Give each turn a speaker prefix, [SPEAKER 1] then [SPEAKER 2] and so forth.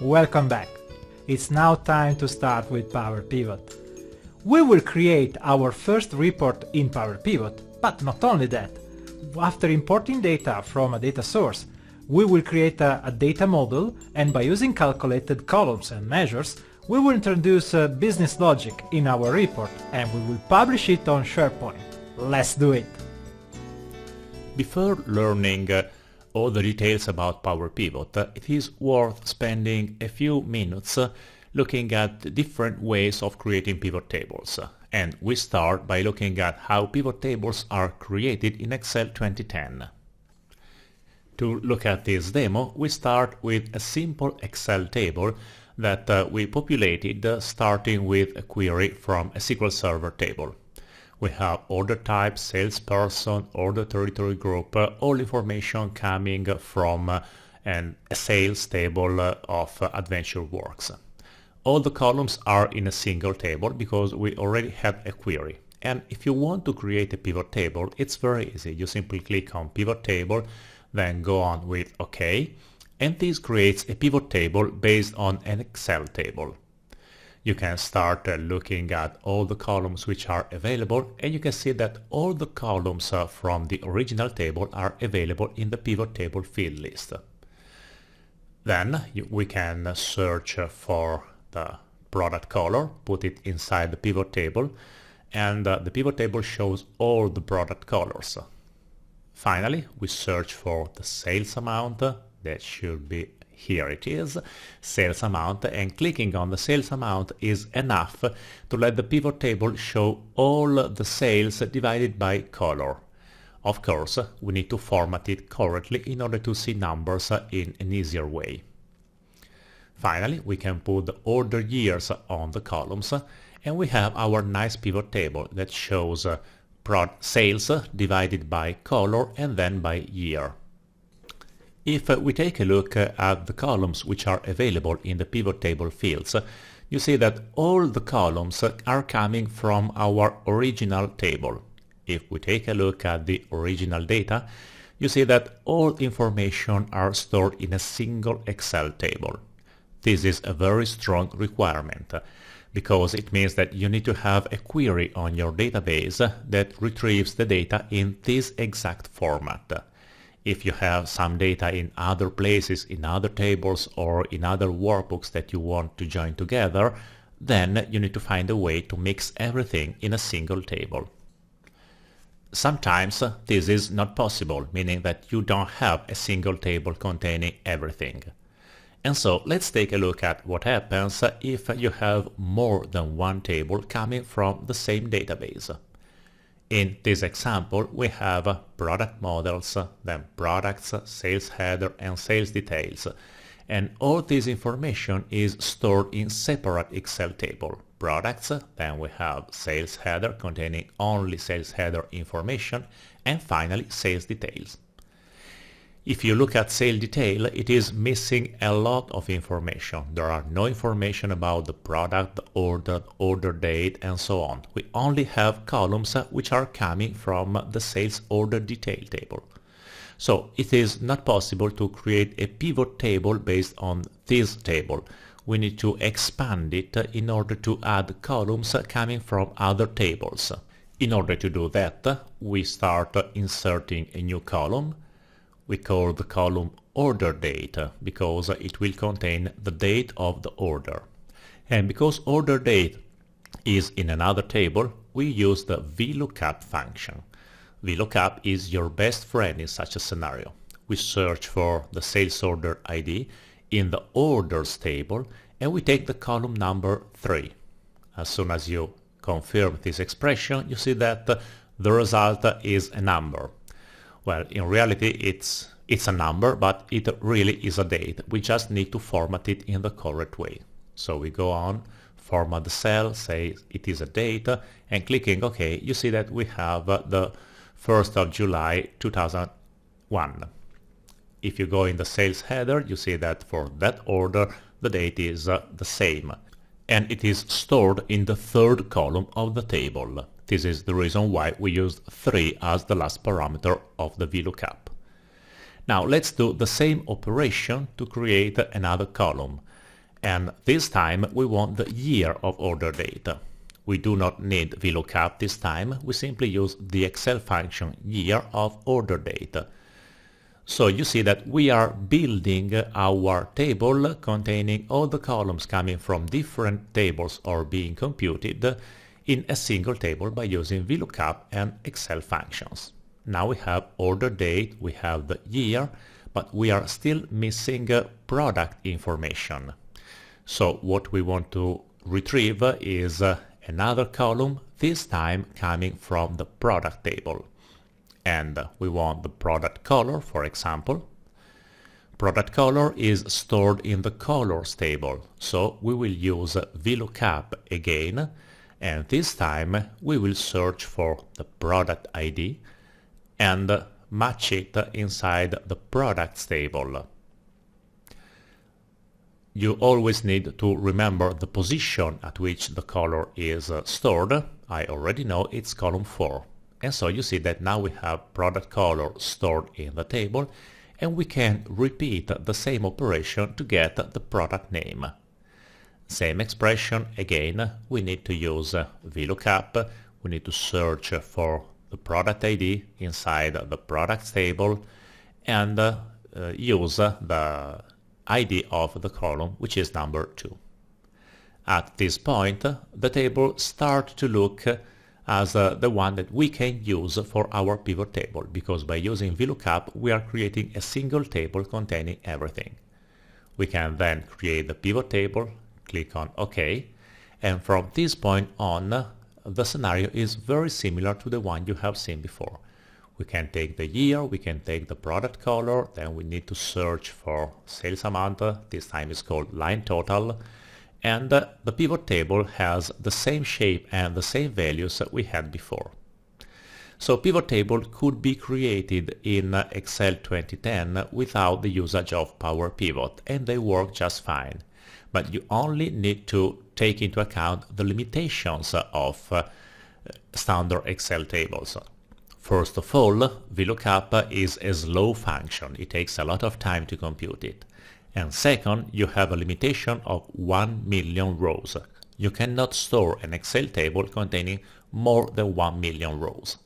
[SPEAKER 1] Welcome back. It's now time to start with Power Pivot. We will create our first report in Power Pivot, but not only that. After importing data from a data source, we will create a data model, and by using calculated columns and measures, we will introduce business logic in our report and we will publish it on SharePoint. Let's do it!
[SPEAKER 2] Before learning all the details about Power Pivot, it is worth spending a few minutes looking at different ways of creating pivot tables. And we start by looking at how pivot tables are created in Excel 2010. To look at this demo, we start with a simple Excel table that we populated starting with a query from a SQL Server table. We have order type, salesperson, order territory group, all information coming from a sales table of AdventureWorks. All the columns are in a single table because we already have a query. And if you want to create a pivot table, it's very easy. You simply click on pivot table, then go on with OK, and this creates a pivot table based on an Excel table. You can start looking at all the columns which are available, and you can see that all the columns from the original table are available in the pivot table field list. Then we can search for the product color, put it inside the pivot table, and the pivot table shows all the product colors. Finally, we search for the sales amount. That should be, here it is, sales amount, and clicking on the sales amount is enough to let the pivot table show all the sales divided by color. Of course, we need to format it correctly in order to see numbers in an easier way. Finally, we can put the order years on the columns, and we have our nice pivot table that shows sales divided by color and then by year. If we take a look at the columns which are available in the pivot table fields, you see that all the columns are coming from our original table. If we take a look at the original data, you see that all information are stored in a single Excel table. This is a very strong requirement, because it means that you need to have a query on your database that retrieves the data in this exact format. If you have some data in other places, in other tables or in other workbooks that you want to join together, then you need to find a way to mix everything in a single table. Sometimes this is not possible, meaning that you don't have a single table containing everything. And so let's take a look at what happens if you have more than one table coming from the same database. In this example, we have product models, then products, sales header and sales details. And all this information is stored in separate Excel table. Products, then we have sales header containing only sales header information, and finally sales details. If you look at sales detail, it is missing a lot of information. There are no information about the product, the order date, and so on. We only have columns which are coming from the sales order detail table. So it is not possible to create a pivot table based on this table. We need to expand it in order to add columns coming from other tables. In order to do that, we start inserting a new column. We call the column order date because it will contain the date of the order. And because order date is in another table, we use the VLOOKUP function. VLOOKUP is your best friend in such a scenario. We search for the sales order ID in the orders table and we take the column number 3. As soon as you confirm this expression, you see that the result is a number. Well, in reality, it's a number, but it really is a date. We just need to format it in the correct way. So we go on, format the cell, say it is a date, and clicking OK, you see that we have the 1st of July 2001. If you go in the sales header, you see that for that order, the date is the same. And it is stored in the third column of the table. This is the reason why we used 3 as the last parameter of the VLOOKUP. Now let's do the same operation to create another column. And this time we want the year of order date. We do not need VLOOKUP this time, we simply use the Excel function year of order date. So you see that we are building our table containing all the columns coming from different tables or being computed in a single table by using VLOOKUP and Excel functions. Now we have order date, we have the year, but we are still missing product information. So what we want to retrieve is another column, this time coming from the product table. And we want the product color, for example. Product color is stored in the colors table, so we will use VLOOKUP again, and this time we will search for the product ID and match it inside the products table. You always need to remember the position at which the color is stored. I already know it's column 4. And so you see that now we have product color stored in the table, and we can repeat the same operation to get the product name. Same expression again, we need to use VLOOKUP, we need to search for the product ID inside the products table and use the ID of the column, which is number 2. At this point, the table starts to look as the one that we can use for our pivot table, because by using VLOOKUP we are creating a single table containing everything. We can then create the pivot table, click on OK, and from this point on the scenario is very similar to the one you have seen before. We can take the year, we can take the product color, then we need to search for sales amount, this time it's called line total, and the pivot table has the same shape and the same values that we had before. So pivot table could be created in Excel 2010 without the usage of Power Pivot, and they work just fine. But you only need to take into account the limitations of standard Excel tables. First of all, VLOOKUP is a slow function. It takes a lot of time to compute it. And second, you have a limitation of 1 million rows. You cannot store an Excel table containing more than 1 million rows.